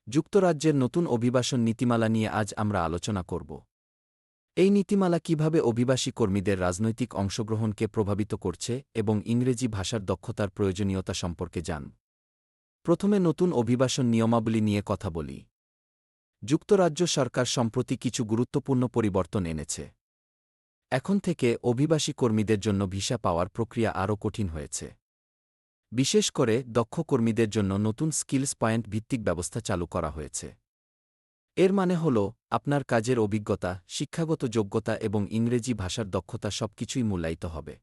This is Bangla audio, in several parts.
যুক্তরাজ্যের নতুন অভিবাসন নীতিমালা নিয়ে আজ আমরা আলোচনা করব। এই নীতিমালা কিভাবে অভিবাসী কর্মীদের রাজনৈতিক অংশগ্রহণকে প্রভাবিত করছে এবং ইংরেজি ভাষার দক্ষতার প্রয়োজনীয়তা সম্পর্কে জান। প্রথমে নতুন অভিবাসন নিয়মাবলী নিয়ে কথা বলি। যুক্তরাজ্য সরকার সম্প্রতি কিছু গুরুত্বপূর্ণ পরিবর্তন এনেছে। এখন থেকে অভিবাসী কর্মীদের জন্য ভিসা পাওয়ার প্রক্রিয়া আরও কঠিন হয়েছে। বিশেষ করে দক্ষ কর্মীদের জন্য নতুন স্কিলস পয়েন্ট ভিত্তিক ব্যবস্থা চালু করা হয়েছে। এর মানে হল আপনার কাজের অভিজ্ঞতা, শিক্ষাগত যোগ্যতা এবং ইংরেজি ভাষার দক্ষতা সবকিছুই মূল্যায়িত হবে।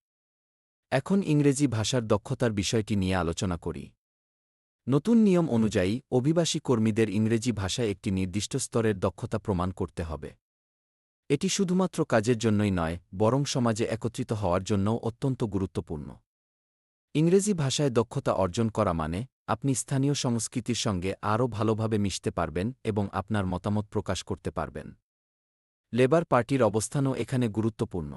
এখন ইংরেজি ভাষার দক্ষতার বিষয়টি নিয়ে আলোচনা করি। নতুন নিয়ম অনুযায়ী অভিবাসী কর্মীদের ইংরেজি ভাষায় একটি নির্দিষ্ট স্তরের দক্ষতা প্রমাণ করতে হবে। এটি শুধুমাত্র কাজের জন্যই নয়, বরং সমাজে একত্রিত হওয়ার জন্যও অত্যন্ত গুরুত্বপূর্ণ। ইংরেজি ভাষায় দক্ষতা অর্জন করা মানে আপনি স্থানীয় সংস্কৃতির সঙ্গে আরও ভালোভাবে মিশতে পারবেন এবং আপনার মতামত প্রকাশ করতে পারবেন। লেবার পার্টির অবস্থানও এখানে গুরুত্বপূর্ণ।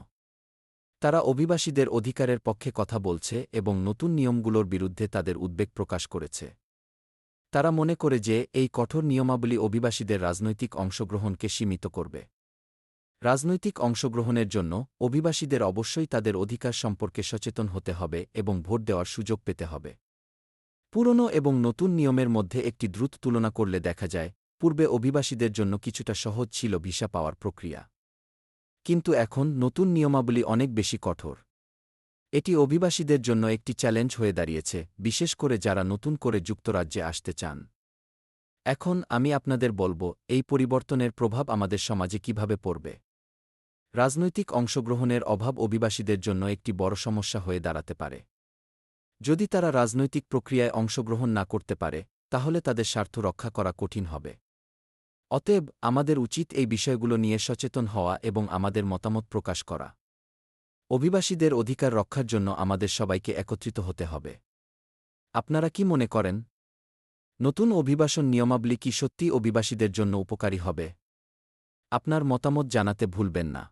তারা অভিবাসীদের অধিকারের পক্ষে কথা বলছে এবং নতুন নিয়মগুলোর বিরুদ্ধে তাদের উদ্বেগ প্রকাশ করেছে। তারা মনে করে যে এই কঠোর নিয়মাবলী অভিবাসীদের রাজনৈতিক অংশগ্রহণকে সীমিত করবে। রাজনৈতিক অংশগ্রহণের জন্য অভিবাসীদের অবশ্যই তাদের অধিকার সম্পর্কে সচেতন হতে হবে এবং ভোট দেওয়ার সুযোগ পেতে হবে। পুরনো এবং নতুন নিয়মের মধ্যে একটি দ্রুত তুলনা করলে দেখা যায়, পূর্বে অভিবাসীদের জন্য কিছুটা সহজ ছিল ভিসা পাওয়ার প্রক্রিয়া। কিন্তু এখন নতুন নিয়মাবলী অনেক বেশি কঠোর। এটি অভিবাসীদের জন্য একটি চ্যালেঞ্জ হয়ে দাঁড়িয়েছে, বিশেষ করে যারা নতুন করে যুক্তরাজ্যে আসতে চান। এখন আমি আপনাদের বলব, এই পরিবর্তনের প্রভাব আমাদের সমাজে কিভাবে পড়বে। রাজনৈতিক অংশগ্রহণের অভাব অভিবাসীদের জন্য একটি বড় সমস্যা হয়ে দাঁড়াতে পারে। যদি তারা রাজনৈতিক প্রক্রিয়ায় অংশগ্রহণ না করতে পারে, তাহলে তাদের স্বার্থ রক্ষা করা কঠিন হবে। অতএব আমাদের উচিত এই বিষয়গুলো নিয়ে সচেতন হওয়া এবং আমাদের মতামত প্রকাশ করা। অভিবাসীদের অধিকার রক্ষার জন্য আমাদের সবাইকে একত্রিত হতে হবে। আপনারা কি মনে করেন? নতুন অভিবাসন নিয়মাবলী কি সত্যিই অভিবাসীদের জন্য উপকারী হবে? আপনার মতামত জানাতে ভুলবেন না।